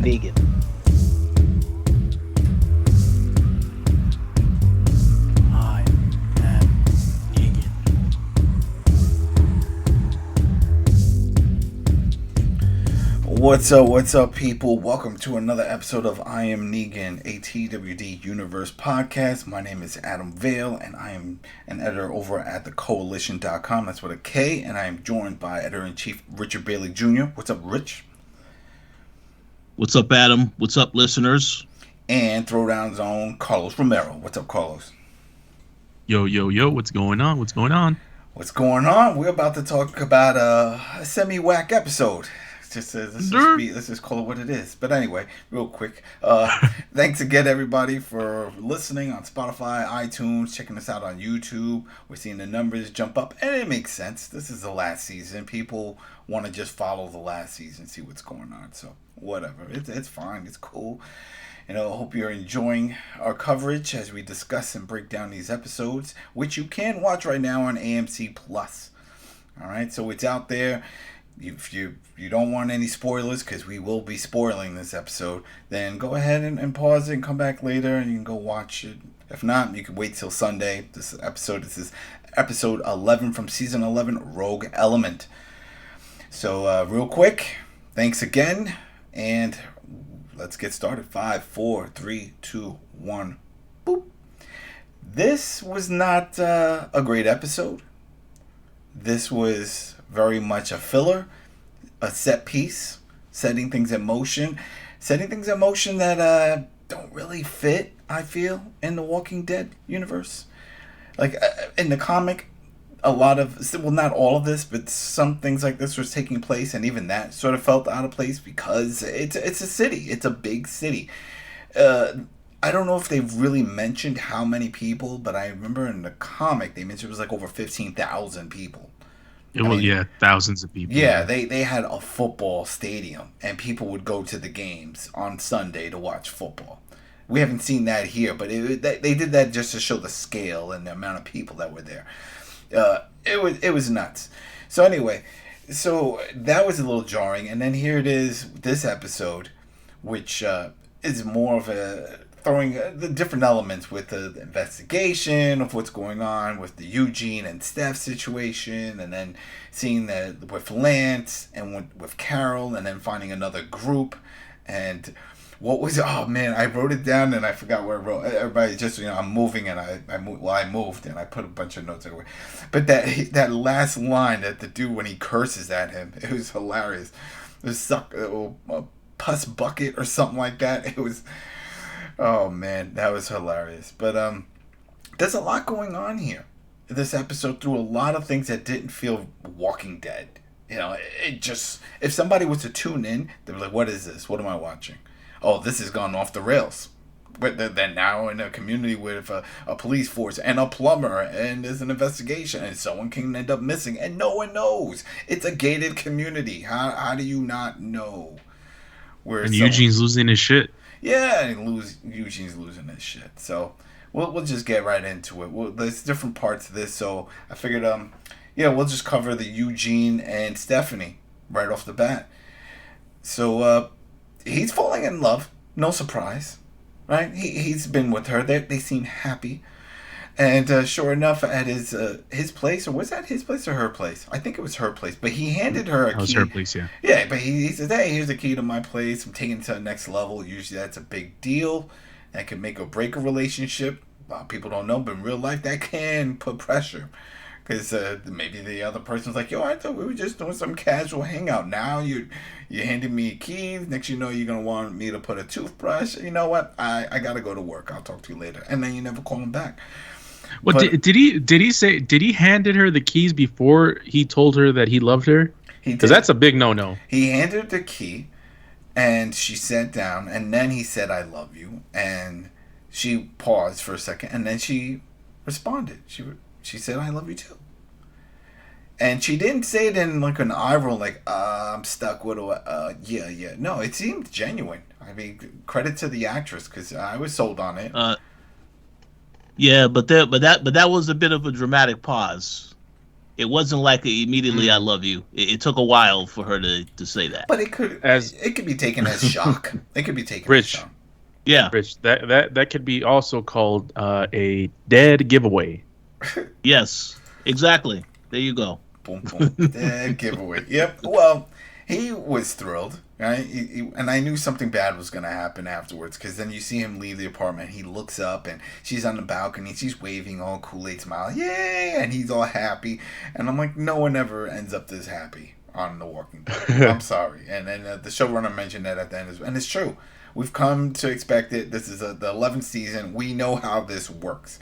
am Negan. I am Negan. What's up, people? Welcome to another episode of I Am Negan, a TWD Universe podcast. My name is Adam Vale, and I am an editor over at the Koalition.com. That's with a K, and I am joined by Editor-in-Chief Richard Bailey Jr. What's up, Rich? What's up, Adam? What's up, listeners? And Throwdown's own Carlos Romero. What's up, Carlos? Yo, what's going on? What's going on? What's going on? We're about to talk about a semi-whack episode. Let's just call it what it is. But anyway, real quick, thanks again, everybody, for listening on Spotify, iTunes, checking us out on YouTube. We're seeing the numbers jump up, and it makes sense. This is the last season. People want to just follow the last season, see what's going on. So whatever, it's fine. It's cool. I hope you're enjoying our coverage as we discuss and break down these episodes, which you can watch right now on AMC Plus. All right, so it's out there. If you don't want any spoilers, because we will be spoiling this episode, then go ahead and pause it and come back later and you can go watch it. If not, you can wait till Sunday. This is episode 11 from season 11, Rogue Element. So real quick, thanks again, and let's get started. 5, 4, 3, 2, 1, boop. This was not a great episode. This was very much a filler, a set piece, setting things in motion that don't really fit, I feel, in the Walking Dead universe. Like, in the comic, a lot of, well, not all of this, but some things like this was taking place, and even that sort of felt out of place because it's a city. It's a big city. I don't know if they've really mentioned how many people, but I remember in the comic they mentioned it was like over 15,000 people. Thousands of people. Yeah, they had a football stadium, and people would go to the games on Sunday to watch football. We haven't seen that here, but they did that just to show the scale and the amount of people that were there. It was nuts. So anyway, that was a little jarring, and then here it is, this episode, which is more of a throwing the different elements with the investigation of what's going on with the Eugene and Steph situation, and then seeing that with Lance and with Carol, and then finding another group. And what was, oh man, I wrote it down and I forgot where I wrote. Everybody just, I'm moving, and I moved and I put a bunch of notes everywhere. But that last line that the dude, when he curses at him, it was hilarious. It was a pus bucket or something like that. It was, oh man, that was hilarious. But there's a lot going on here. This episode threw a lot of things that didn't feel Walking Dead. It just, if somebody was to tune in, they'd be like, what is this? What am I watching? Oh, this has gone off the rails. But they're now in a community with a police force and a plumber, and there's an investigation, and someone can end up missing, and no one knows. It's a gated community. How do you not know? And Eugene's losing his shit. Yeah, Eugene's losing his shit. So we'll just get right into it. There's different parts of this, so I figured we'll just cover the Eugene and Stephanie right off the bat. So he's falling in love, no surprise, right? He's been with her. They seem happy, and sure enough, at his place, or was that his place or her place? I think it was her place. But he handed her a key. That was her place, yeah. Yeah, but he says, "Hey, here's the key to my place. I'm taking it to the next level." Usually, that's a big deal. That can make or break a relationship. A lot of people don't know, but in real life, that can put pressure. Because maybe the other person's like, yo, I thought we were just doing some casual hangout. Now you're handing me keys. Next you know, you're going to want me to put a toothbrush. You know what? I got to go to work. I'll talk to you later. And then you never call him back. What did he handed her the keys before he told her that he loved her? Because that's a big no-no. He handed her the key, and she sat down, and then he said, I love you. And she paused for a second, and then she responded. She said, I love you too. And she didn't say it in like an eye roll, like, I'm stuck. What do I, yeah. No, it seemed genuine. I mean, credit to the actress, because I was sold on it. Yeah, but that was a bit of a dramatic pause. It wasn't like immediately I love you. It took a while for her to say that. But it could be taken as shock. It could be taken as shock. Yeah, Rich, that could be also called a dead giveaway. Yes, exactly. There you go. Boom, boom. Dead giveaway. Yep. Well, he was thrilled, right? And I knew something bad was going to happen afterwards, because then you see him leave the apartment. He looks up, and she's on the balcony. She's waving, all Kool-Aid smile. Yay! And he's all happy. And I'm like, no one ever ends up this happy on The Walking Dead. I'm sorry. And then the showrunner mentioned that at the end, and it's true. We've come to expect it. This is the 11th season. We know how this works.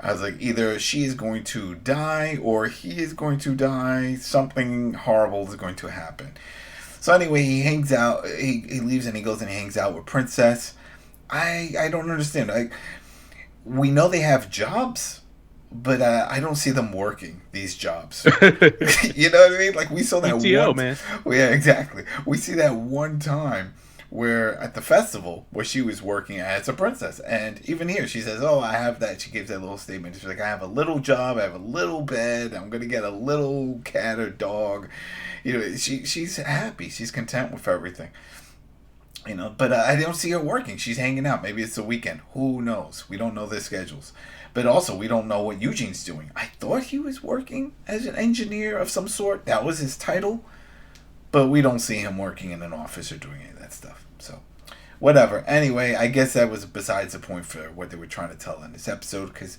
I was like, either she is going to die or he is going to die. Something horrible is going to happen. So anyway, he hangs out. He leaves and he goes and he hangs out with Princess. I don't understand. We know they have jobs, but I don't see them working these jobs. You know what I mean? Like, we saw that PTO, man. Yeah, exactly. We see that one time where at the festival where she was working as a princess, and even here she says, oh, I have that. She gives that little statement. She's like, I have a little job, I have a little bed, I'm gonna get a little cat or dog. You know, she's happy, she's content with everything, you know. But I don't see her working. She's hanging out. Maybe it's the weekend, who knows? We don't know their schedules. But also, we don't know what Eugene's doing. I thought he was working as an engineer of some sort. That was his title. But we don't see him working in an office or doing any of that stuff. So, whatever. Anyway, I guess that was besides the point for what they were trying to tell in this episode. Because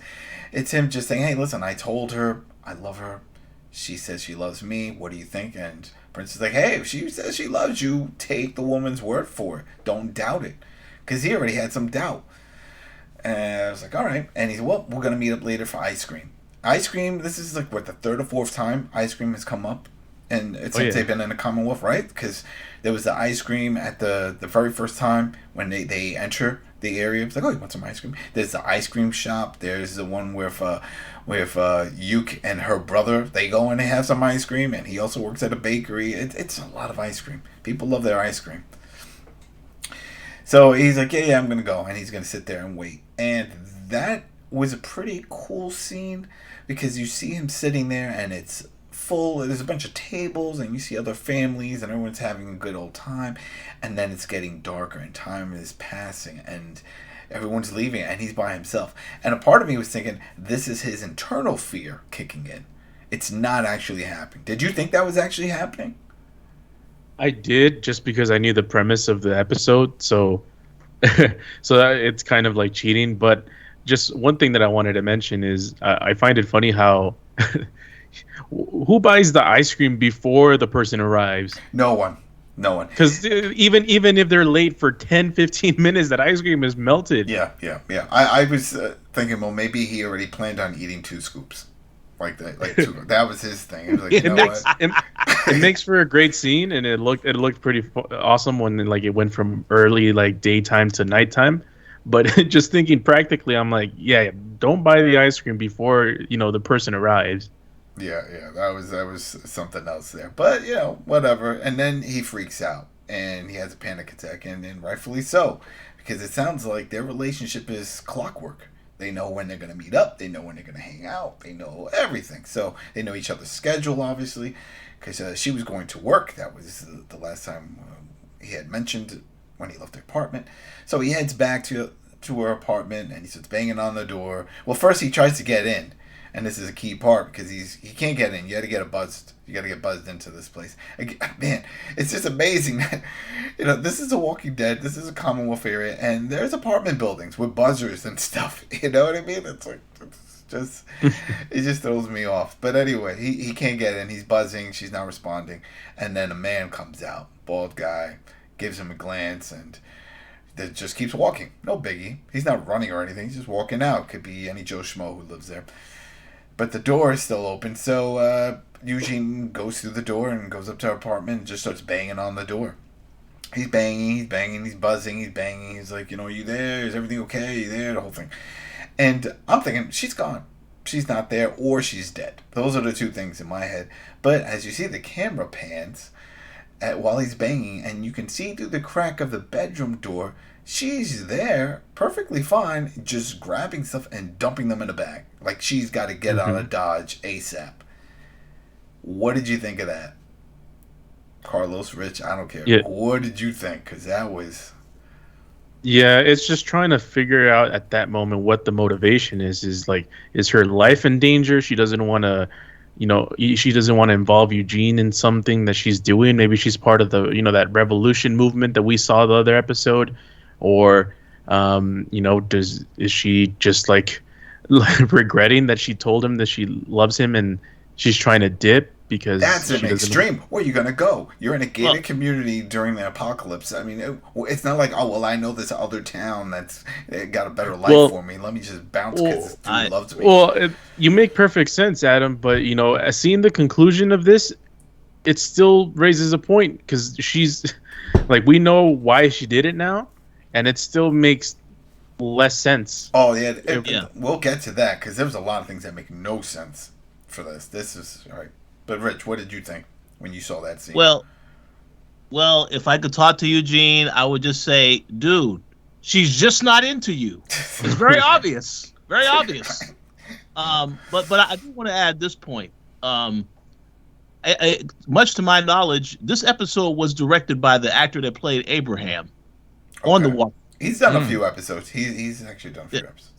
it's him just saying, hey, listen, I told her I love her. She says she loves me. What do you think? And Prince is like, hey, if she says she loves you, take the woman's word for it. Don't doubt it. Because he already had some doubt. And I was like, all right. And he said, well, we're going to meet up later for ice cream. Ice cream, this is like, what, the third or fourth time ice cream has come up? And it's since they've been in the Commonwealth, right? Because there was the ice cream at the very first time when they enter the area. It's like, oh, you want some ice cream? There's the ice cream shop. There's the one with Yuke and her brother. They go and they have some ice cream, and he also works at a bakery. It's a lot of ice cream. People love their ice cream. So he's like, yeah, I'm going to go. And he's going to sit there and wait. And that was a pretty cool scene because you see him sitting there and it's full. There's a bunch of tables and you see other families and everyone's having a good old time. And then it's getting darker and time is passing and everyone's leaving and he's by himself. And a part of me was thinking, this is his internal fear kicking in. It's not actually happening. Did you think that was actually happening? I did, just because I knew the premise of the episode, so that it's kind of like cheating. But just one thing that I wanted to mention is I find it funny how who buys the ice cream before the person arrives? No one. Because even if they're late for 10, 15 minutes, that ice cream is melted. Yeah. I was thinking, well, maybe he already planned on eating 2 scoops. Like that, that was his thing. It was like, you know what? It makes for a great scene, and it looked pretty awesome when it went from early daytime to nighttime. But just thinking practically, I'm like, yeah, don't buy the ice cream before the person arrives. Yeah, that was something else there. But whatever. And then he freaks out and he has a panic attack, and rightfully so, because it sounds like their relationship is clockwork. They know when they're going to meet up. They know when they're going to hang out. They know everything. So they know each other's schedule, obviously, because she was going to work. That was the last time he had mentioned when he left the apartment. So he heads back to her apartment, and he starts banging on the door. Well, first he tries to get in, and this is a key part because he can't get in. You got to get buzzed. You got to get buzzed into this place. Man, it's just amazing that this is a Walking Dead. This is a Commonwealth area, and there's apartment buildings with buzzers and stuff. You know what I mean? It's just it just throws me off. But anyway, he can't get in. He's buzzing. She's not responding, and then a man comes out, bald guy, gives him a glance, and that just keeps walking. No biggie. He's not running or anything. He's just walking out. Could be any Joe Schmo who lives there. But the door is still open, so Eugene goes through the door and goes up to her apartment and just starts banging on the door. He's banging, he's buzzing, he's banging. He's like, are you there? Is everything okay? Are you there? The whole thing. And I'm thinking, she's gone. She's not there, or she's dead. Those are the two things in my head. But as you see, the camera pans while he's banging, and you can see through the crack of the bedroom door, she's there, perfectly fine, just grabbing stuff and dumping them in a bag. Like she's got to get out of Dodge ASAP. What did you think of that? Carlos, Rich, I don't care. Yeah. What did you think? Because that was... Yeah, it's just trying to figure out at that moment what the motivation is. Is like, is her life in danger? She doesn't want to, she doesn't want to involve Eugene in something that she's doing. Maybe she's part of the, that revolution movement that we saw the other episode, or, is she just like regretting that she told him that she loves him and she's trying to dip because That's she an doesn't. extreme. Where are you going to go? You're in a gated Well, community during the apocalypse. I mean, it's not like, oh, well, I know this other town that's got a better life Well, for me. Let me just bounce well, because this dude loves me. Well, you make perfect sense, Adam. But seeing the conclusion of this, it still raises a point because she's like, we know why she did it now, and it still makes less sense. Oh, yeah. Yeah. We'll get to that because there's a lot of things that make no sense for this. This is all right. But Rich, what did you think when you saw that scene? well, if I could talk to Eugene, I would just say, dude, she's just not into you. It's very obvious. Very obvious. But I do want to add this point. Much to my knowledge, this episode was directed by the actor that played Abraham on The Okay. Walk. He's done a few episodes. He's actually done a few episodes.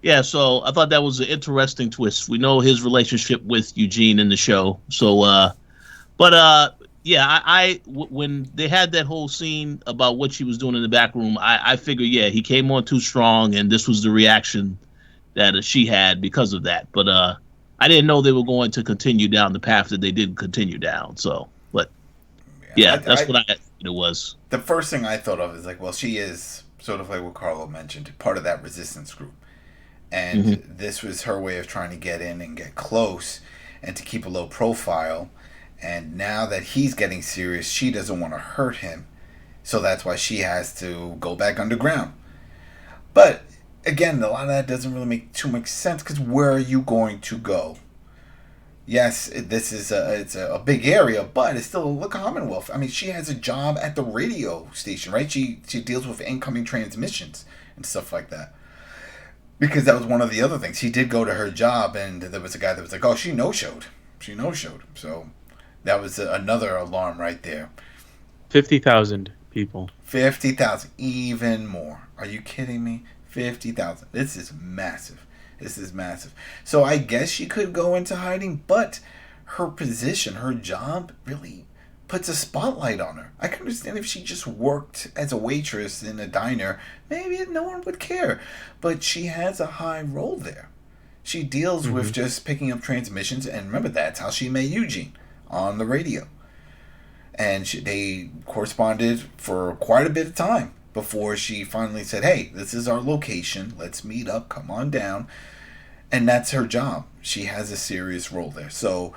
Yeah, so I thought that was an interesting twist. We know his relationship with Eugene in the show. So, yeah, when they had that whole scene about what she was doing in the back room, I figured, yeah, he came on too strong, and this was the reaction that she had because of that. But I didn't know they were going to continue down the path that they did continue down. So, but yeah, that's what it was. The first thing I thought of is like, well, she is sort of like what Carlo mentioned, part of that resistance group. And this was her way of trying to get in and get close and to keep a low profile. And now that he's getting serious, she doesn't want to hurt him. So that's why she has to go back underground. But again, a lot of that doesn't really make too much sense because where are you going to go? Yes, this is it's a big area, but it's still a Commonwealth. I mean, she has a job at the radio station, right? She deals with incoming transmissions and stuff like that. Because that was one of the other things. He did go to her job, and there was a guy that was like, "Oh, she no-showed. She no-showed." So that was another alarm right there. 50,000 people. 50,000, even more. Are you kidding me? 50,000. This is massive. This is massive. So I guess she could go into hiding, but her position, her job, really puts a spotlight on her. I can understand if she just worked as a waitress in a diner, maybe no one would care. But she has a high role there. She deals with just picking up transmissions, and remember, that's how she met Eugene, on the radio. And they corresponded for quite a bit of time before she finally said, "Hey, this is our location. Let's meet up. Come on down." And that's her job. She has a serious role there. So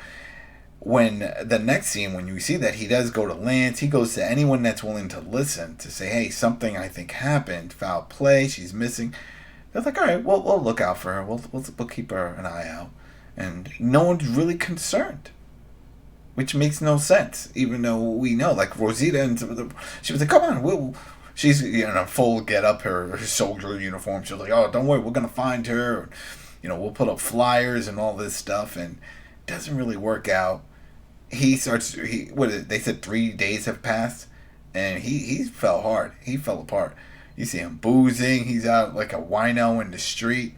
when the next scene, when you see that, he does go to Lance. He goes to anyone that's willing to listen to say, "Hey, something I think happened. Foul play. She's missing." They're like, "All right, we'll look out for her. We'll keep her an eye out." And no one's really concerned, which makes no sense. Even though we know, like Rosita, and she was like, "Come on, she's in a full get up, her soldier uniform." She was like, "Oh, don't worry, we're gonna find her. We'll put up flyers and all this stuff," and it doesn't really work out. They said 3 days have passed, and he fell hard. He fell apart. You see him boozing. He's out like a wino in the street.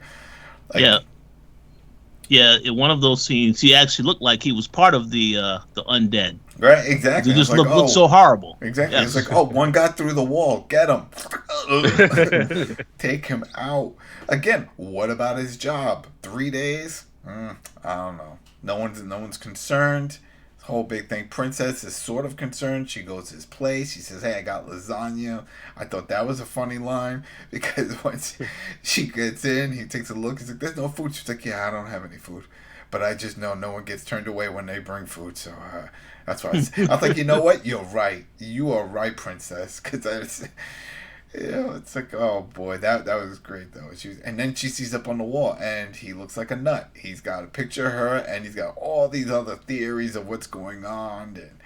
Yeah, in one of those scenes, he actually looked like he was part of the undead. Right, exactly. He just looked so horrible. Exactly. Yes. It's like, oh, one got through the wall. Get him. Take him out. Again, what about his job? 3 days? I don't know. No one's concerned. This whole big thing. Princess is sort of concerned. She goes to his place. She says, "Hey, I got lasagna." I thought that was a funny line because once she gets in, he takes a look. He's like, "There's no food." She's like, "Yeah, I don't have any food. But I just know no one gets turned away when they bring food." So that's why I was like, you know what? You're right. You are right, Princess. Because it's like, oh boy, that was great though. And then she sees up on the wall, and he looks like a nut. He's got a picture of her, and he's got all these other theories of what's going on, and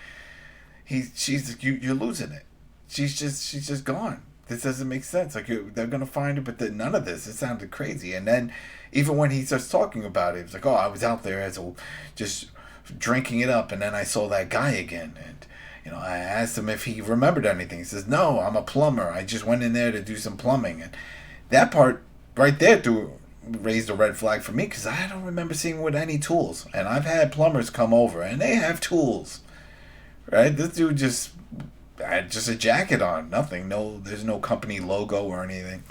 she's like, you're losing it. She's just gone. This doesn't make sense. Like they're gonna find her, but none of this. It sounded crazy. And then even when he starts talking about it, it's like, oh, I was out there as just drinking it up, and then I saw that guy again, and I asked him if he remembered anything. He says, "No, I'm a plumber. I just went in there to do some plumbing." And that part right there raised a red flag for me because I don't remember seeing him with any tools. And I've had plumbers come over, and they have tools, right? This dude just had just a jacket on, nothing. No, there's no company logo or anything.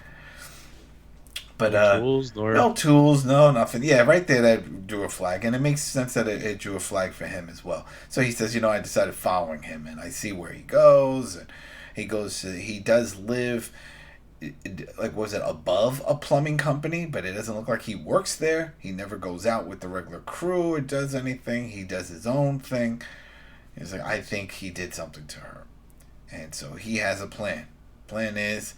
But no tools, no nothing. Yeah, right there that drew a flag, and it makes sense that it drew a flag for him as well. So he says, I decided following him, and I see where he goes, and he does live, like, was it above a plumbing company? But it doesn't look like he works there. He never goes out with the regular crew or does anything. He does his own thing. He's like, I think he did something to her, and so he has a plan. Plan is,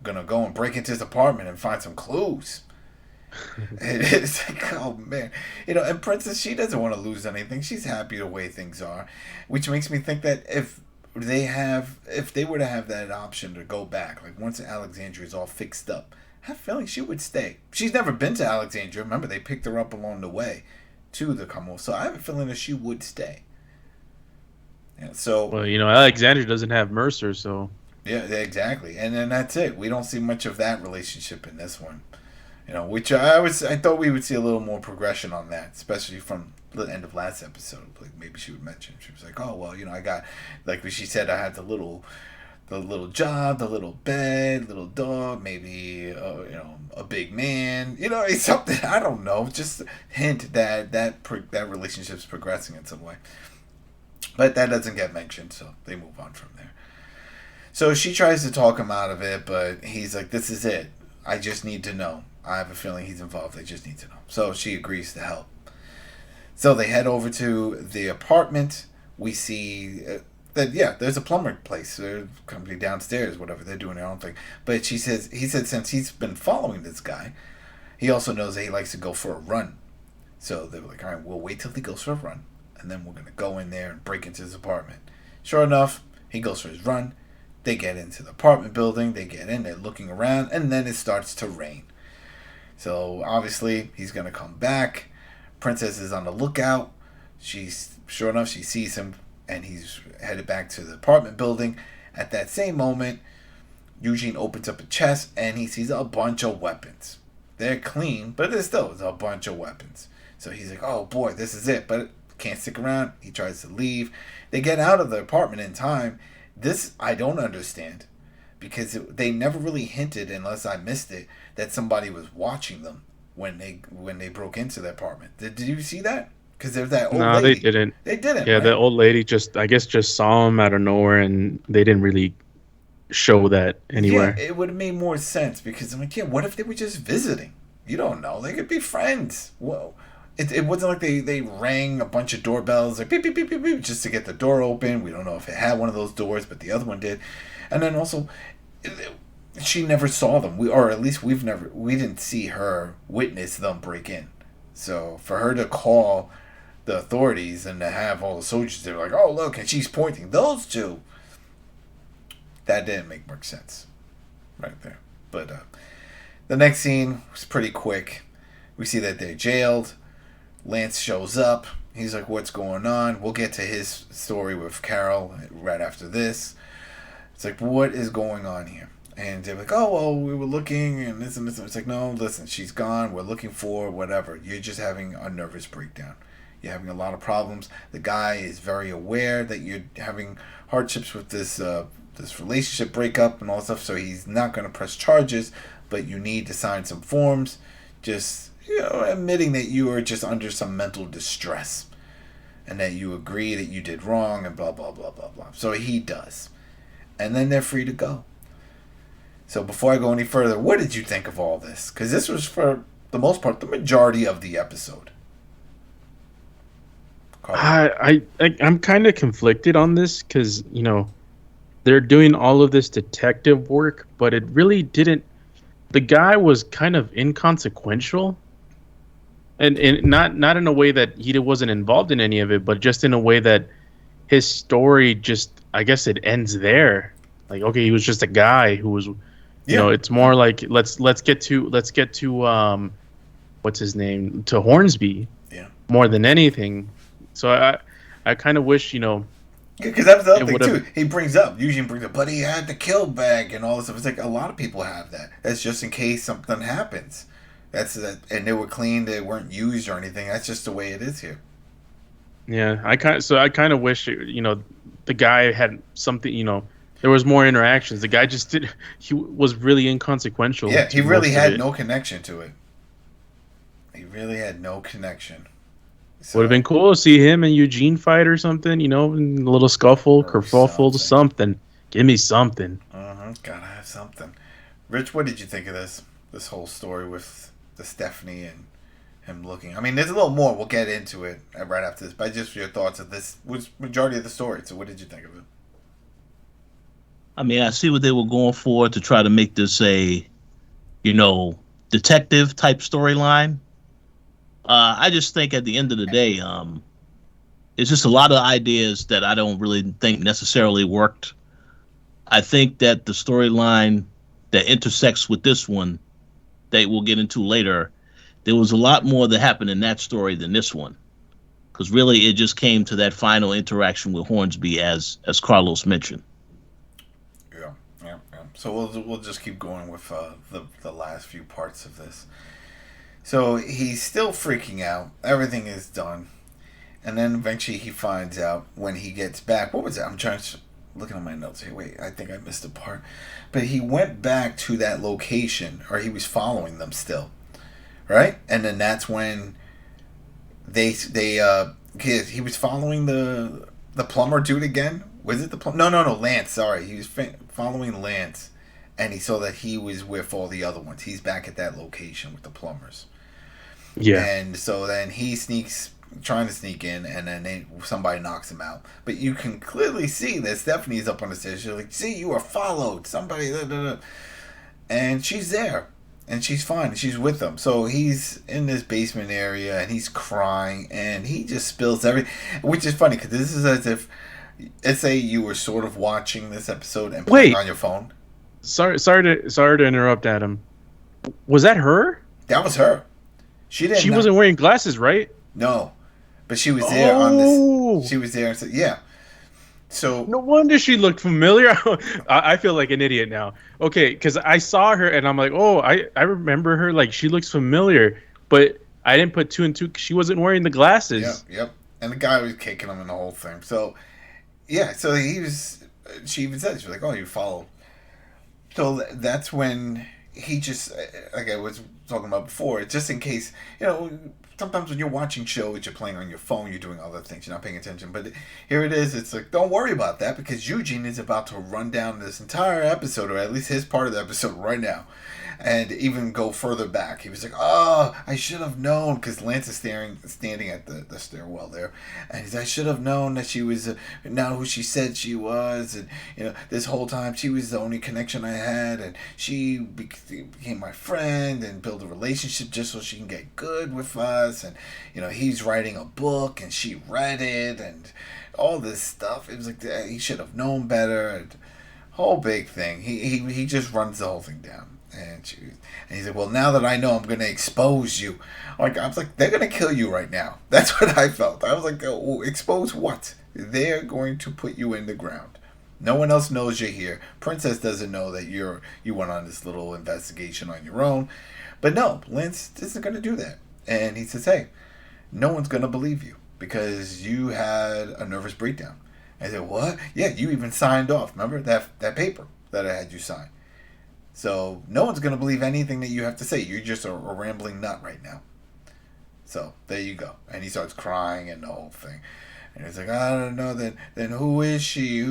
gonna go and break into his apartment and find some clues. And it's like, oh man, and Princess, she doesn't want to lose anything. She's happy the way things are, which makes me think that if they were to have that option to go back, like once Alexandria is all fixed up, I have a feeling she would stay. She's never been to Alexandria. Remember, they picked her up along the way to the Commonwealth, so I have a feeling that she would stay. So well, Alexandria doesn't have Mercer, so. Yeah, exactly, and then that's it. We don't see much of that relationship in this one, which I thought we would see a little more progression on that, especially from the end of last episode. Like maybe she would mention, she was like, "Oh well, I got," like she said, I had the little job, the little bed, little dog, maybe a big man, something. I don't know, just hint that relationship's progressing in some way, but that doesn't get mentioned, so they move on from there. So she tries to talk him out of it, but he's like, this is it. I just need to know. I have a feeling he's involved. I just need to know. So she agrees to help. So they head over to the apartment. We see that, there's a plumber place. There's a company downstairs, whatever. They're doing their own thing. But he said since he's been following this guy, he also knows that he likes to go for a run. So they were like, all right, we'll wait till he goes for a run, and then we're going to go in there and break into his apartment. Sure enough, he goes for his run. They get into the apartment building. They get in. They're looking around. And then it starts to rain. So, obviously, he's going to come back. Princess is on the lookout. Sure enough, she sees him. And he's headed back to the apartment building. At that same moment, Eugene opens up a chest. And he sees a bunch of weapons. They're clean. But there's still a bunch of weapons. So, he's like, oh, boy, this is it. But can't stick around. He tries to leave. They get out of the apartment in time. This I don't understand, because they never really hinted, unless I missed it, that somebody was watching them when they broke into the apartment. Did you see that? Because there's that old lady. No, they didn't. They didn't. Yeah, right? the old lady just saw him out of nowhere, and they didn't really show that anywhere. Yeah, it would have made more sense, because I'm like, what if they were just visiting? You don't know. They could be friends. Whoa. It wasn't like they rang a bunch of doorbells, like beep, beep, beep, beep, beep, just to get the door open. We don't know if it had one of those doors, but the other one did. And then also, she never saw them. We didn't see her witness them break in. So for her to call the authorities and to have all the soldiers there like, oh, look, and she's pointing, those two, that didn't make much sense right there. But the next scene was pretty quick. We see that they're jailed. Lance shows up. He's like, what's going on? We'll get to his story with Carol right after this. It's like, what is going on here? And they're like, oh, well, we were looking and this and this. It's like, no, listen, she's gone. We're looking for whatever. You're just having a nervous breakdown. You're having a lot of problems. The guy is very aware that you're having hardships with this relationship breakup and all that stuff, so he's not going to press charges, but you need to sign some forms. Just admitting that you are just under some mental distress and that you agree that you did wrong and blah, blah, blah, blah, blah. So he does. And then they're free to go. So before I go any further, what did you think of all this? Because this was, for the most part, the majority of the episode. I'm kind of conflicted on this because, they're doing all of this detective work, but it really didn't. The guy was kind of inconsequential. And not in a way that he wasn't involved in any of it, but just in a way that his story just, I guess it ends there. Like, okay, he was just a guy who was, it's more like let's get to what's his name, to Hornsby. Yeah. More than anything, So I kind of wish Because that was the it other thing would have. too. He brings up, Eugene brings up, but he had the kill bag and all this stuff. It's like a lot of people have that. That's just in case something happens. That's that, and they were clean. They weren't used or anything. That's just the way it is here. Yeah, I kind of wish the guy had something. There was more interactions. The guy just did. He was really inconsequential. Yeah, he To really most of had it. no connection to it. He really had no connection. Would have So been cool to see him and Eugene fight or something. In a little scuffle, or kerfuffle, something. something. Give me something. Gotta have something. Rich, what did you think of this? This whole story with the Stephanie and him looking. I mean, there's a little more. We'll get into it right after this. But just your thoughts of this was majority of the story. So what did you think of it? I mean, I see what they were going for to try to make this a, detective type storyline. I just think at the end of the day, it's just a lot of ideas that I don't really think necessarily worked. I think that the storyline that intersects with this one that we'll get into later, there was a lot more that happened in that story than this one. Because really, it just came to that final interaction with Hornsby, as Carlos mentioned. Yeah. So we'll just keep going with the last few parts of this. So he's still freaking out. Everything is done, and then eventually he finds out when he gets back. What was that? I'm trying to looking at my notes here. Wait, I think I missed a part. But he went back to that location, or he was following them still, right? And then that's when he was following the plumber dude again. Was it the plumber? No, Lance. Sorry, he was following Lance, and he saw that he was with all the other ones. He's back at that location with the plumbers. Yeah. And so then he trying to sneak in, and then somebody knocks him out. But you can clearly see that Stephanie's up on the stairs. She's like, "See, you are followed. Somebody," and she's there, and she's fine. She's with them. So he's in this basement area, and he's crying, and he just spills everything, which is funny because this is as if, let's say you were sort of watching this episode and playing on your phone. Sorry to interrupt, Adam. Was that her? That was her. She wasn't wearing glasses, right? No, but she was there on this. She was there and said, "Yeah." So no wonder she looked familiar. I feel like an idiot now. Okay, because I saw her and I'm like, oh, I remember her. Like she looks familiar, but I didn't put two and two. She wasn't wearing the glasses. Yep. And the guy was kicking him in the whole thing. So yeah, so he was. She even said, she was like, "Oh, you followed." So that's when he just, like I was talking about before, just in case, sometimes when you're watching shows, you're playing on your phone, you're doing other things, you're not paying attention. But here it is, it's like, don't worry about that because Eugene is about to run down this entire episode, or at least his part of the episode right now, and even go further back. He was like, "Oh, I should have known," because Lance is standing at the stairwell there, and he's, "I should have known that she was not who she said she was, and this whole time she was the only connection I had, and she became my friend and built a relationship just so she can get good with us, and he's writing a book and she read it and all this stuff." It was like he should have known better, and whole big thing. He just runs the whole thing down. And he's like, "Well, now that I know, I'm going to expose you." I was like, they're going to kill you right now. That's what I felt. I was like, oh, expose what? They're going to put you in the ground. No one else knows you're here. Princess doesn't know that you went on this little investigation on your own. But no, Lance isn't going to do that. And he says, "Hey, no one's going to believe you because you had a nervous breakdown." I said, "What? Yeah, you even signed off. Remember that paper that I had you sign? So no one's going to believe anything that you have to say. You're just a rambling nut right now." So there you go. And he starts crying and the whole thing. And he's like, "I don't know. Then who is she?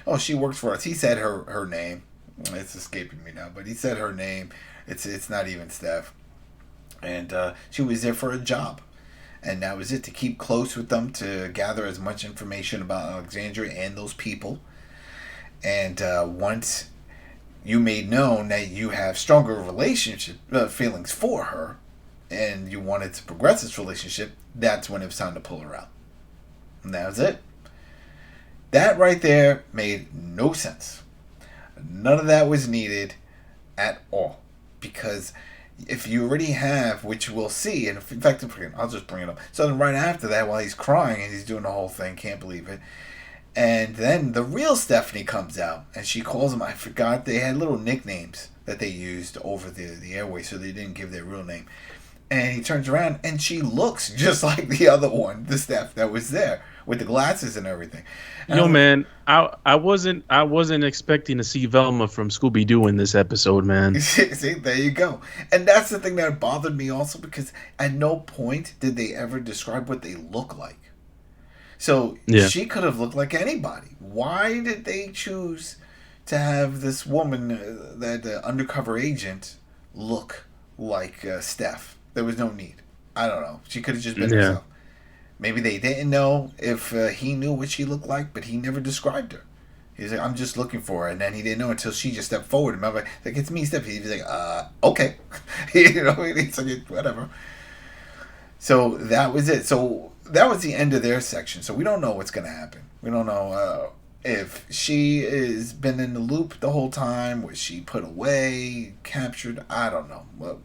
Oh, she works for us." He said her name. It's escaping me now, but he said her name. It's not even Steph. And she was there for a job. And that was it, to keep close with them, to gather as much information about Alexandria and those people. And once you made known that you have stronger relationship feelings for her, and you wanted to progress this relationship, that's when it was time to pull her out. And that was it. That right there made no sense. None of that was needed at all. Because if you already have, which we'll see, and in fact, I'll just bring it up. So then right after that, while he's crying and he's doing the whole thing, can't believe it. And then the real Stephanie comes out, and she calls him, I forgot, they had little nicknames that they used over the airway, so they didn't give their real name. And he turns around, and she looks just like the other one, the Steph that was there, with the glasses and everything. And Man, I wasn't expecting to see Velma from Scooby Doo in this episode, man. See, there you go. And that's the thing that bothered me also, because at no point did they ever describe what they look like. So she could have looked like anybody. Why did they choose to have this woman, that undercover agent, look like Steph? There was no need. I don't know. She could have just been herself. Maybe they didn't know if he knew what she looked like, but he never described her. He's like, I'm just looking for her. And then he didn't know until she just stepped forward. And I'm like, it's me, Steph. He was like, okay. You know, it's like, whatever. So that was it. So that was the end of their section. So we don't know what's going to happen. We don't know if she has been in the loop the whole time. Was she put away, captured? I don't know. Well,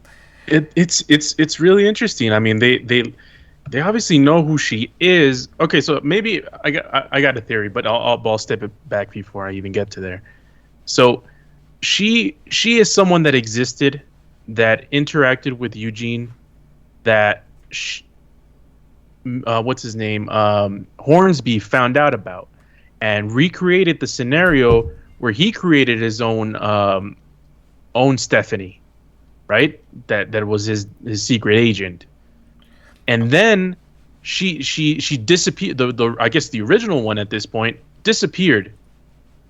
it's really interesting. I mean, they obviously know who she is. Okay, so maybe I got a theory, but I'll step it back before I even get to there. So she is someone that existed, that interacted with Eugene, that what's his name, Hornsby found out about, and recreated the scenario where he created his own Stephanie, right? That was his secret agent. And then she disappeared. I guess the original one at this point disappeared.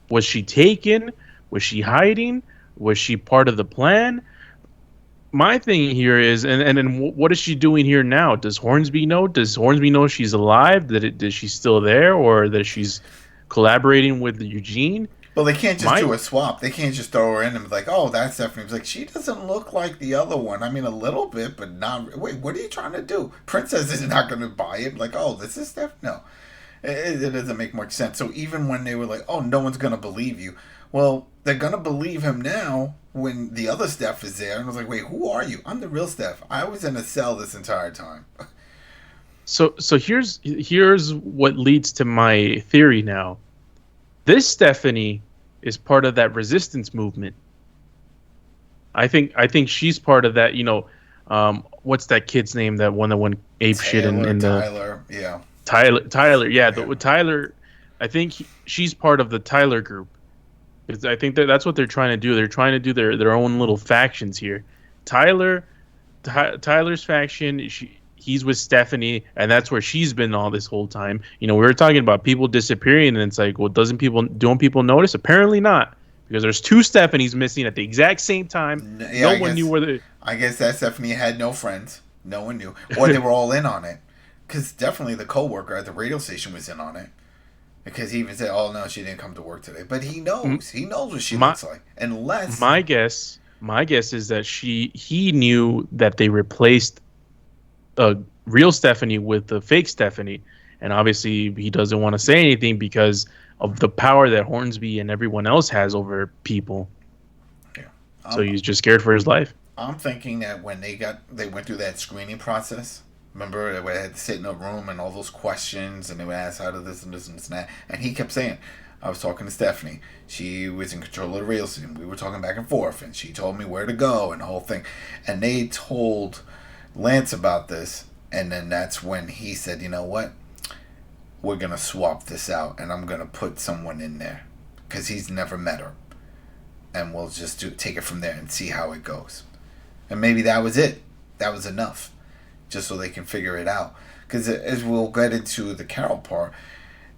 Was she taken? Was she hiding? Was she part of the plan? My thing here is, and then what is she doing here now? Does Hornsby know? Does Hornsby know she's alive? That she's still there, or that she's collaborating with Eugene? Well, they can't just do a swap. They can't just throw her in and be like, oh, that's Stephanie. It's like, she doesn't look like the other one. I mean, a little bit, but not. Wait, what are you trying to do? Princess is not going to buy it. Like, oh, this is Steph? No. It doesn't make much sense. So even when they were like, oh, no one's going to believe you. Well, they're going to believe him now when the other Steph is there. And I was like, wait, who are you? I'm the real Steph. I was in a cell this entire time. So here's what leads to my theory now. This Stephanie is part of that resistance movement. I think she's part of that. You know, what's that kid's name? That went ape shit in the Tyler. Yeah. Tyler. Yeah. Tyler. I think she's part of the Tyler group. I think that's what they're trying to do. They're trying to do their own little factions here. Tyler's faction. He's with Stephanie, and that's where she's been all this whole time. You know, we were talking about people disappearing, and it's like, well, don't people notice? Apparently not, because there's two Stephanies missing at the exact same time. Yeah, no one knew where they. I guess that Stephanie had no friends. No one knew, or they were all in on it. Because definitely the coworker at the radio station was in on it. Because he even said, "Oh no, she didn't come to work today." But he knows. Mm-hmm. He knows what she looks like. Unless my guess is that he knew that they replaced a real Stephanie with the fake Stephanie, and obviously he doesn't want to say anything because of the power that Hornsby and everyone else has over people. Yeah. So he's just scared for his life. I'm thinking that when they went through that screening process. Remember, they had to sit in a room and all those questions, and they would ask how to this and this and this and that. And he kept saying, I was talking to Stephanie. She was in control of the radio station. We were talking back and forth, and she told me where to go and the whole thing. And they told Lance about this, and then that's when he said, you know what? We're going to swap this out, and I'm going to put someone in there because he's never met her. And we'll just take it from there and see how it goes. And maybe that was it. That was enough. Just so they can figure it out. Because as we'll get into the Carol part,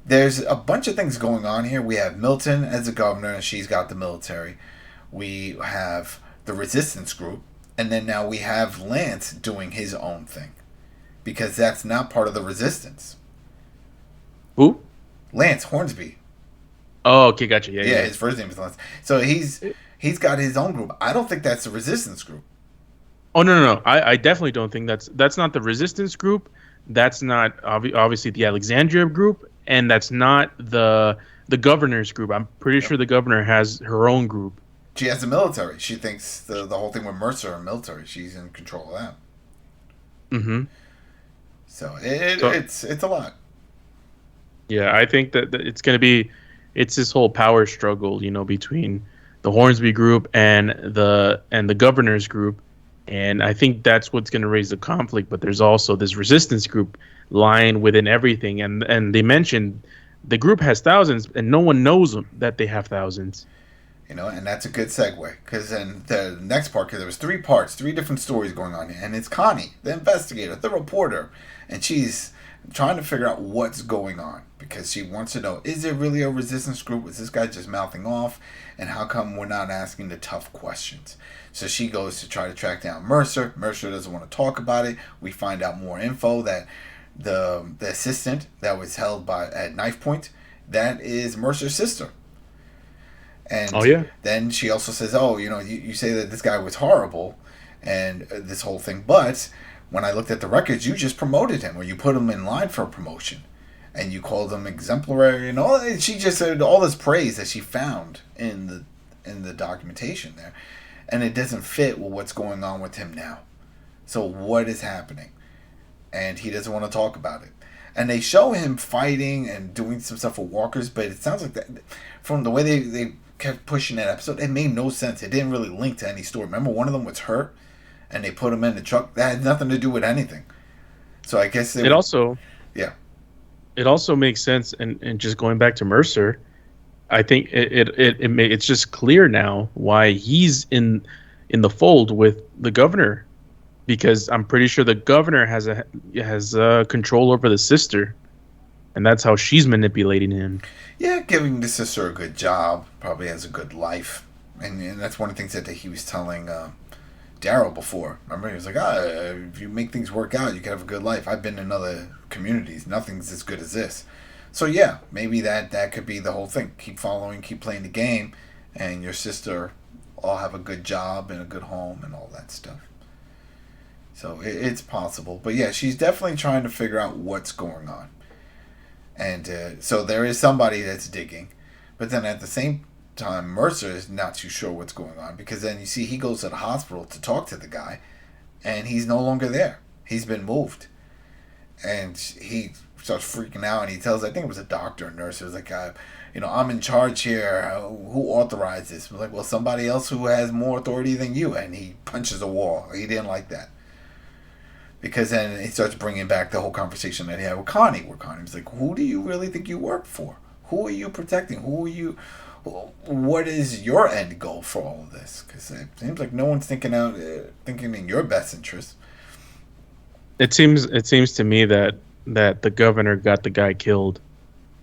there's a bunch of things going on here. We have Milton as the governor, and she's got the military. We have the resistance group, and then now we have Lance doing his own thing. Because that's not part of the resistance. Who? Lance Hornsby. Oh, okay, gotcha. Yeah. His first name is Lance. So he's got his own group. I don't think that's the resistance group. Oh no! I definitely don't think that's not the resistance group. That's not obviously the Alexandria group, and that's not the governor's group. I'm pretty sure the governor has her own group. She has the military. She thinks the whole thing with Mercer and military. She's in control of that. Mm-hmm. So So it's a lot. yeah, I think that it's this whole power struggle, between the Hornsby group and the governor's group, and I think that's what's going to raise the conflict. But there's also this resistance group lying within everything, and they mentioned the group has thousands, and no one knows that they have thousands. And that's a good segue, because in the next part, because there was 3 parts, 3 different stories going on here, and it's Connie, the investigator, the reporter, and she's trying to figure out what's going on, because she wants to know, is it really a resistance group? Is this guy just mouthing off? And how come we're not asking the tough questions? So she goes to try to track down Mercer. Mercer doesn't want to talk about it. We find out more info that the assistant that was held at knife point, that is Mercer's sister. And Oh yeah. then she also says, oh, you say that this guy was horrible and this whole thing, but when I looked at the records, you just promoted him, or you put him in line for a promotion, and you called him exemplary and all. And she just said all this praise that she found in the documentation there, and it doesn't fit with what's going on with him now. So what is happening? And he doesn't want to talk about it. And they show him fighting and doing some stuff with walkers, but it sounds like that from the way they kept pushing that episode, it made no sense. It didn't really link to any story. Remember, one of them was hurt, and they put him in the truck. That had nothing to do with anything. So I guess It also yeah. it also makes sense, and just going back to Mercer, I think it's just clear now why he's in the fold with the governor, because I'm pretty sure the governor has control over the sister, and that's how she's manipulating him. Yeah, giving the sister a good job, probably has a good life, and that's one of the things that he was telling Daryl before. Remember, he was like, if you make things work out, you can have a good life. I've been in other communities. Nothing's as good as this. So yeah, maybe that could be the whole thing. Keep following, keep playing the game, and your sister all have a good job and a good home and all that stuff. So it's possible. But yeah, she's definitely trying to figure out what's going on. And so there is somebody that's digging. But then at the same time, Mercer is not too sure what's going on, because then you see he goes to the hospital to talk to the guy, and he's no longer there. He's been moved. And he starts freaking out, and he tells, I think it was a doctor or nurse, it was like, I'm in charge here. Who authorized this? We're like, well, somebody else who has more authority than you. And he punches a wall. He didn't like that. Because then he starts bringing back the whole conversation that he had with Connie, where Connie was like, who do you really think you work for? Who are you protecting? What is your end goal for all of this? Because it seems like no one's thinking in your best interest. It seems to me that the governor got the guy killed,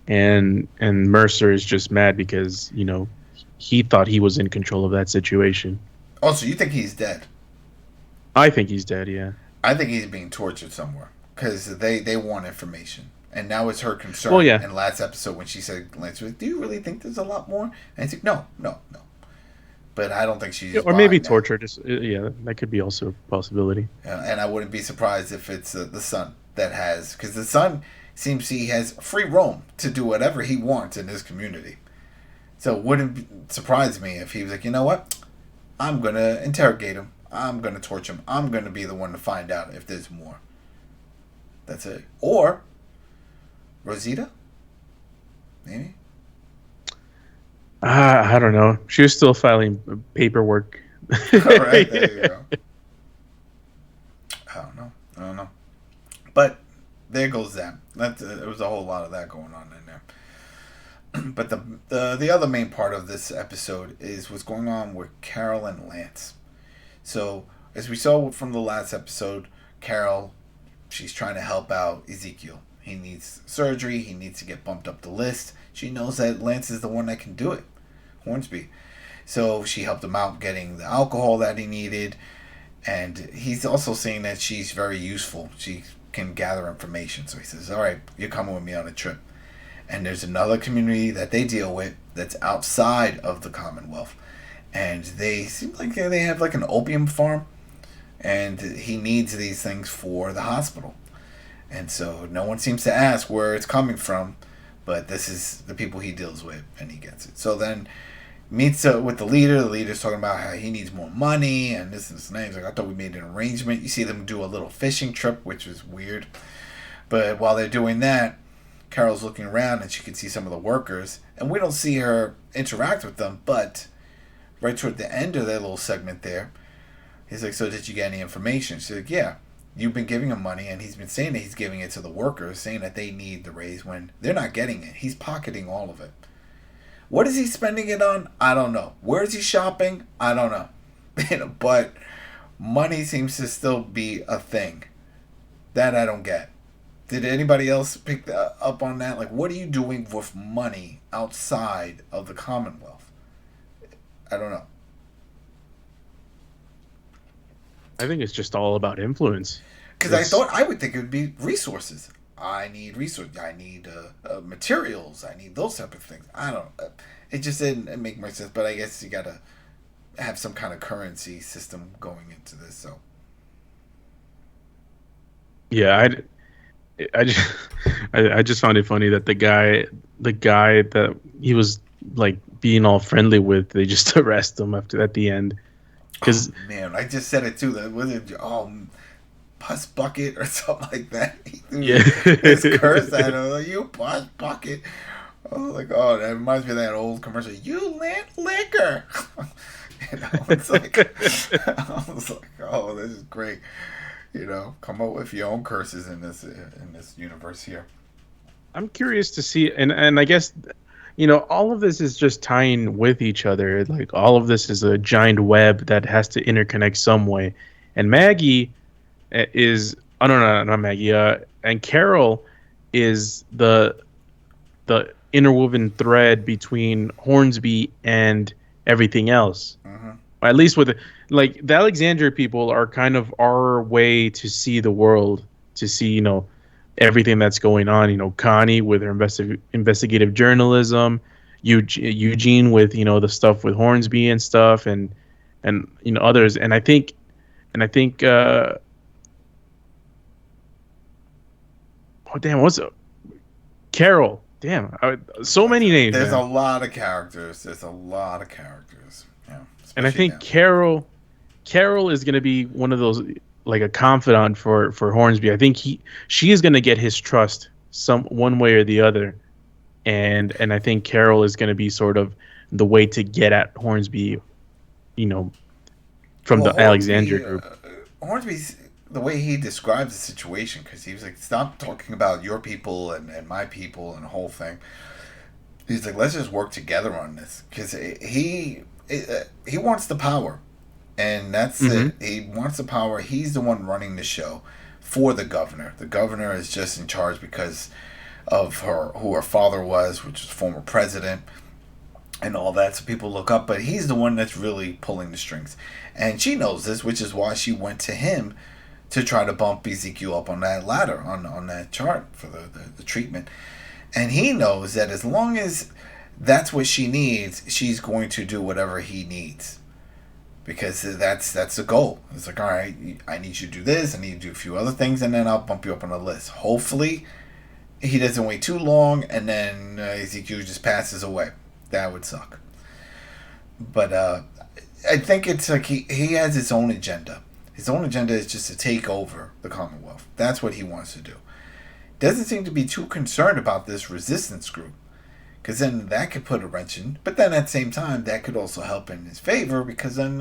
and Mercer is just mad because he thought he was in control of that situation. Oh, so you think he's dead? I think he's dead. Yeah. I think he's being tortured somewhere, because they want information, and now it's her concern. Well, yeah. In last episode, when she said, Lance was like, do you really think there's a lot more? And he's like, no. But I don't think she's. Or maybe torture. Just that could be also a possibility. And I wouldn't be surprised if it's the son that has, because the son seems he has free roam to do whatever he wants in his community. So it wouldn't surprise me if he was like, you know what, I'm gonna interrogate him. I'm going to torture him. I'm going to be the one to find out if there's more. That's it. Or Rosita? Maybe? I don't know. She was still filing paperwork. All right, there you go. I don't know. But there goes that. There was a whole lot of that going on in there. But the other main part of this episode is what's going on with Carol and Lance. So, as we saw from the last episode, Carol, she's trying to help out Ezekiel. He needs surgery. He needs to get bumped up the list. She knows that Lance is the one that can do it, Hornsby. So, she helped him out getting the alcohol that he needed. And he's also saying that she's very useful. She can gather information. So, he says, all right, you're coming with me on a trip. And there's another community that they deal with that's outside of the Commonwealth. And they seem like they have like an opium farm, and he needs these things for the hospital. And so no one seems to ask where it's coming from, but this is the people he deals with, and he gets it. So then Meets with the leader. The leader's talking about how he needs more money and this and this and that. He's like, I thought we made an arrangement. You see them do a little fishing trip, which was weird. But while they're doing that, Carol's looking around and she can see some of the workers. And we don't see her interact with them, but right toward the end of that little segment there, he's like, so did you get any information? She's like, yeah. You've been giving him money, and he's been saying that he's giving it to the workers, saying that they need the raise when they're not getting it. He's pocketing all of it. What is he spending it on? I don't know. Where is he shopping? I don't know. But money seems to still be a thing. That I don't get. Did anybody else pick up on that? Like, what are you doing with money outside of the Commonwealth? I don't know. I think it's just all about influence. Because I would think it would be resources. I need resources. I need materials. I need those type of things. I don't. It just didn't make much sense. But I guess you gotta have some kind of currency system going into this. So. Yeah, I just found it funny that the guy that he was like being all friendly with, they just arrest him at the end. Because man, I just said it too. That was it. Pus bucket or something like that. Yeah, his curse at him. Like, you pus bucket. I was like, oh, that reminds me of that old commercial. You liquor. It's like, I was like, oh, this is great. Come up with your own curses in this universe here. I'm curious to see, and I guess, all of this is just tying with each other. Like, all of this is a giant web that has to interconnect some way. And Maggie is, oh, no, not Maggie. And Carol is the interwoven thread between Hornsby and everything else. Mm-hmm. At least with the Alexandria people are kind of our way to see the world, to see, everything that's going on. Connie with her investigative journalism, Eugene with the stuff with Hornsby and stuff, and others. And I think oh damn, what's it? Carol? Damn, so many names. There's man. a lot of characters. Yeah, and I think now. Carol is gonna be one of those, like a confidant for Hornsby. I think she is gonna get his trust one way or the other, and I think Carol is gonna be sort of the way to get at Hornsby, from the Alexandria group. Hornsby's the way he describes the situation, because he was like, stop talking about your people and my people and the whole thing. He's like, let's just work together on this, because he wants the power. And that's it. He wants the power. He's the one running the show for the governor. The governor is just in charge because of who her father was, which was former president, and all that. So people look up, but he's the one that's really pulling the strings. And she knows this, which is why she went to him to try to bump Ezekiel up on that ladder, on that chart for the treatment. And he knows that as long as that's what she needs, she's going to do whatever he needs. Because that's the goal. It's like, all right, I need you to do this, I need you to do a few other things, and then I'll bump you up on the list. Hopefully, he doesn't wait too long, and then Ezekiel just passes away. That would suck. But I think it's like he has his own agenda. His own agenda is just to take over the Commonwealth. That's what he wants to do. Doesn't seem to be too concerned about this resistance group. Because then that could put a wrench in. But then at the same time, that could also help in his favor. Because then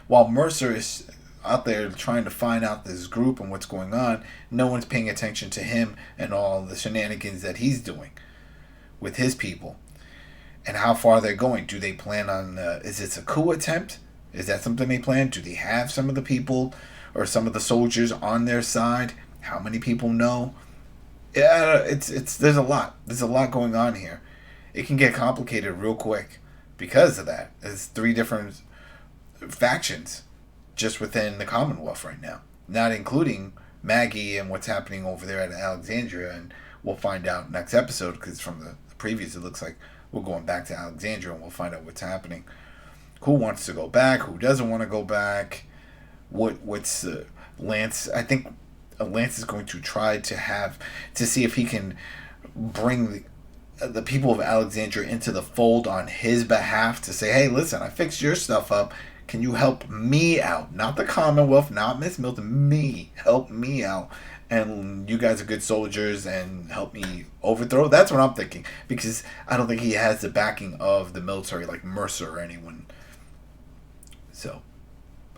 while Mercer is out there trying to find out this group and what's going on, no one's paying attention to him and all the shenanigans that he's doing with his people. And how far they're going. Do they plan on... is this a coup attempt? Is that something they plan? Do they have some of the people or some of the soldiers on their side? How many people know? Yeah, there's a lot. There's a lot going on here. It can get complicated real quick because of that. There's 3 different factions just within the Commonwealth right now, not including Maggie and what's happening over there at Alexandria. And we'll find out next episode, because from the previous, it looks like we're going back to Alexandria, and we'll find out what's happening. Who wants to go back? Who doesn't want to go back? What's Lance? I think Lance is going to try to see if he can bring the people of Alexandria into the fold on his behalf to say, hey, listen, I fixed your stuff up. Can you help me out? Not the Commonwealth, not Miss Milton, me. Help me out. And you guys are good soldiers and help me overthrow. That's what I'm thinking. Because I don't think he has the backing of the military like Mercer or anyone. So,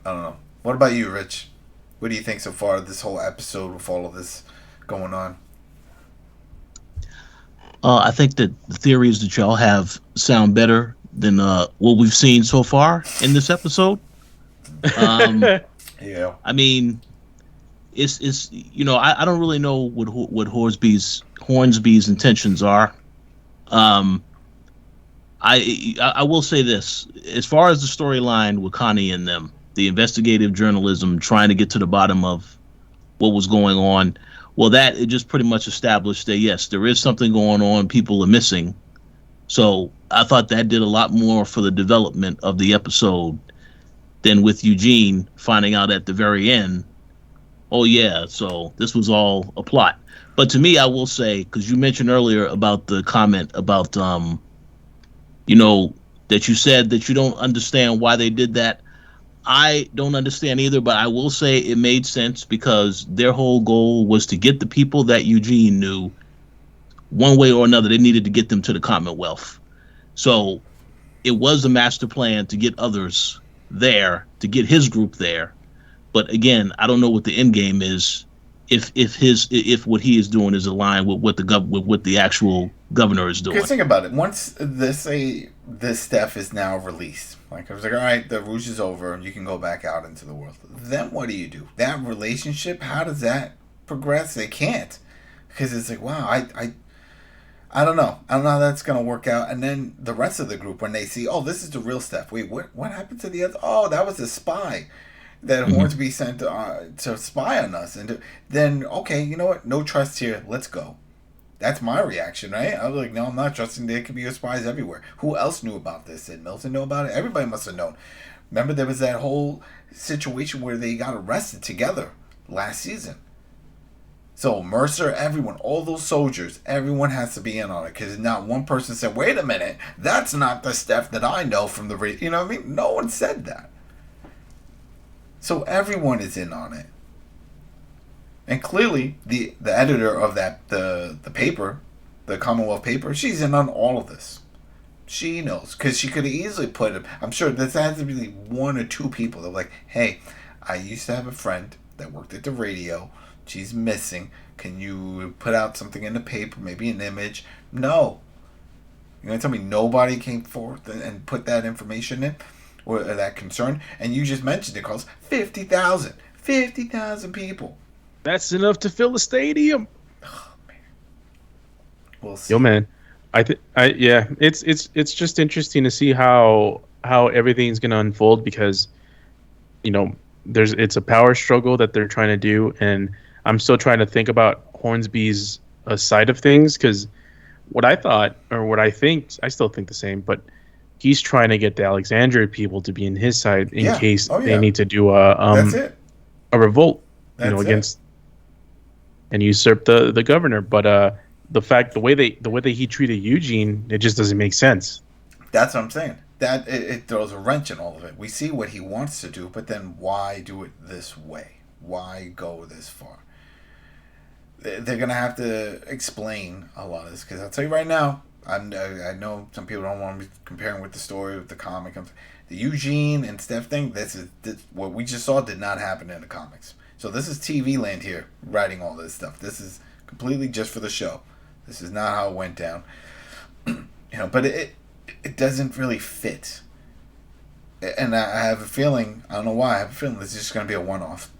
I don't know. What about you, Rich? What do you think so far of this whole episode with all of this going on? I think that the theories that y'all have sound better than what we've seen so far in this episode. Yeah. I mean, it's I don't really know what Hornsby's intentions are. I will say this: as far as the storyline with Connie and them, the investigative journalism trying to get to the bottom of what was going on. Well, that it just pretty much established that yes, there is something going on. People are missing. So I thought that did a lot more for the development of the episode than with Eugene finding out at the very end. Oh yeah, so this was all a plot. But to me, I will say, because you mentioned earlier about the comment about that you said that you don't understand why they did that. I don't understand either, but I will say it made sense because their whole goal was to get the people that Eugene knew one way or another. They needed to get them to the Commonwealth. So it was a master plan to get others there, to get his group there. But again, I don't know what the end game is if what he is doing is aligned with what the actual governor is doing. Because think about it. Once this stuff is now released, like I was like, all right, the rouge is over, you can go back out into the world. Then what do you do? That relationship, how does that progress? They can't, because it's like, wow, I don't know. I don't know how that's gonna work out. And then the rest of the group, when they see, oh, this is the real stuff. Wait, what happened to the other? Oh, that was a spy that Hornsby sent to spy on us. And then, okay, you know what? No trust here. Let's go. That's my reaction, right? I was like, no, I'm not trusting. There could be spies everywhere. Who else knew about this? Did Milton know about it? Everybody must have known. Remember, there was that whole situation where they got arrested together last season. So Mercer, everyone, all those soldiers, everyone has to be in on it. Because not one person said, wait a minute, that's not the Steph that I know from the radio. You know what I mean? No one said that. So everyone is in on it. And clearly, the editor of that the paper, the Commonwealth paper, she's in on all of this. She knows. Because she could have easily put it. I'm sure there has to be one or two people that were like, hey, I used to have a friend that worked at the radio. She's missing. Can you put out something in the paper, maybe an image? No. You're going to tell me nobody came forth and put that information in? Or that concern? And you just mentioned it, Carlos. 50,000. 50,000 people. That's enough to fill a stadium. Oh, man. We'll see. Yo, man. It's just interesting to see how everything's going to unfold because, it's a power struggle that they're trying to do. And I'm still trying to think about Hornsby's side of things because what I thought, or what I think, I still think the same, but he's trying to get the Alexandria people to be in his side in case they need to do a revolt, against and usurp the governor. But the way he treated Eugene, it just doesn't make sense. That's what I'm saying. That it throws a wrench in all of it. We see what he wants to do, but then why do it this way? Why go this far? They're gonna have to explain a lot of this because I'll tell you right now. I know some people don't want to be comparing with the story with the comic. The Eugene and Steph thing. This what we just saw did not happen in the comics. So this is TV land here, writing all this stuff. This is completely just for the show. This is not how it went down. But it doesn't really fit. And I have a feeling, I don't know why, I have a feeling this is just going to be a one-off.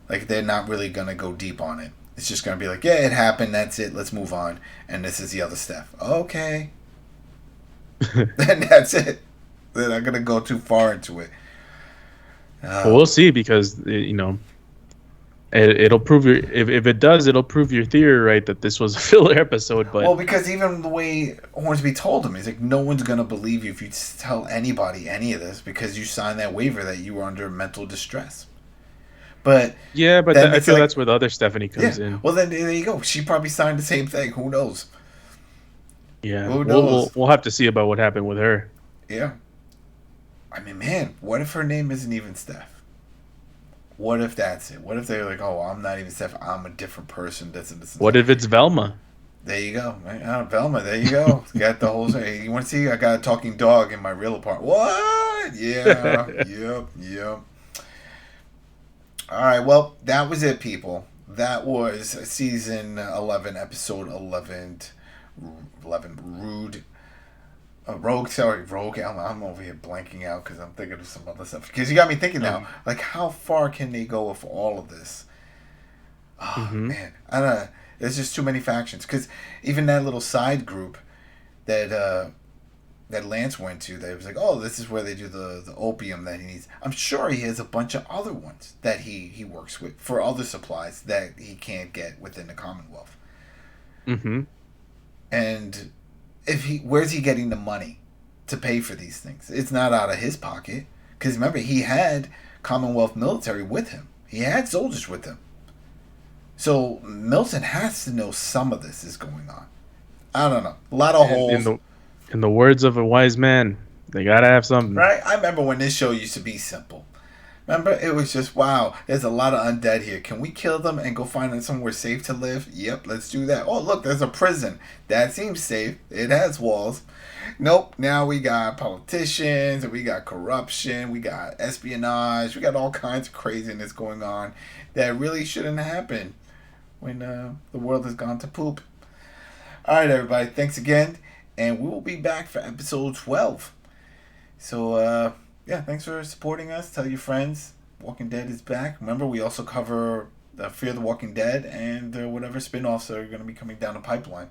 Like, they're not really going to go deep on it. It's just going to be like, yeah, it happened, that's it, let's move on. And this is the other stuff. Okay. And that's it. They're not going to go too far into it. Well, we'll see because, it'll prove if it does, it'll prove your theory right that this was a filler episode. But because even the way Hornsby told him, he's like, no one's gonna believe you if you tell anybody any of this because you signed that waiver that you were under mental distress. But yeah, but I feel that's where the other Stephanie comes in. Well, then there you go. She probably signed the same thing. Who knows? Yeah, Who we'll, knows? we'll have to see about what happened with her. Yeah. I mean, man, what if her name isn't even Steph? What if that's it? What if they're like, oh, I'm not even Steph. I'm a different person. This and this and What that. if it's Velma? There you go. Right? Velma, there you go. Got the whole thing. You want to see? I got a talking dog in my real apartment. What? Yeah. Yep. All right. Well, that was it, people. That was season 11, episode 11. Rude. Rogue. Sorry, Rogue. I'm over here blanking out because I'm thinking of some other stuff. Because you got me thinking now, like, how far can they go with all of this? Oh, man. I don't know. There's just too many factions. Because even that little side group that Lance went to, they was like, oh, this is where they do the opium that he needs. I'm sure he has a bunch of other ones that he works with for other supplies that he can't get within the Commonwealth. Mm-hmm. And where's he getting the money to pay for these things? It's not out of his pocket. Because remember, he had Commonwealth military with him. He had soldiers with him. So Milton has to know some of this is going on. I don't know. A lot of holes. In the words of a wise man, they gotta have something. Right? I remember when this show used to be simple. Remember? It was just, wow, there's a lot of undead here. Can we kill them and go find somewhere safe to live? Yep, let's do that. Oh, look, there's a prison. That seems safe. It has walls. Nope, now we got politicians, we got corruption, we got espionage, we got all kinds of craziness going on that really shouldn't happen when the world has gone to poop. All right, everybody, thanks again, and we will be back for episode 12. So, yeah, thanks for supporting us. Tell your friends. Walking Dead is back. Remember, we also cover Fear the Walking Dead and whatever spin-offs are going to be coming down the pipeline.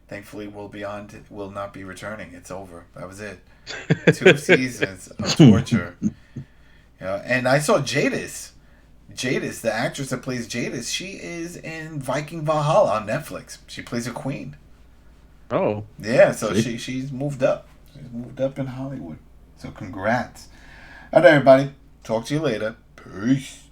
Thankfully, will not be returning. It's over. That was it. 2 seasons of torture. And I saw Jadis, the actress that plays Jadis, she is in Viking Valhalla on Netflix. She plays a queen. Oh. Yeah, so she's moved up. She's moved up in Hollywood. So congrats. All right, everybody. Talk to you later. Peace.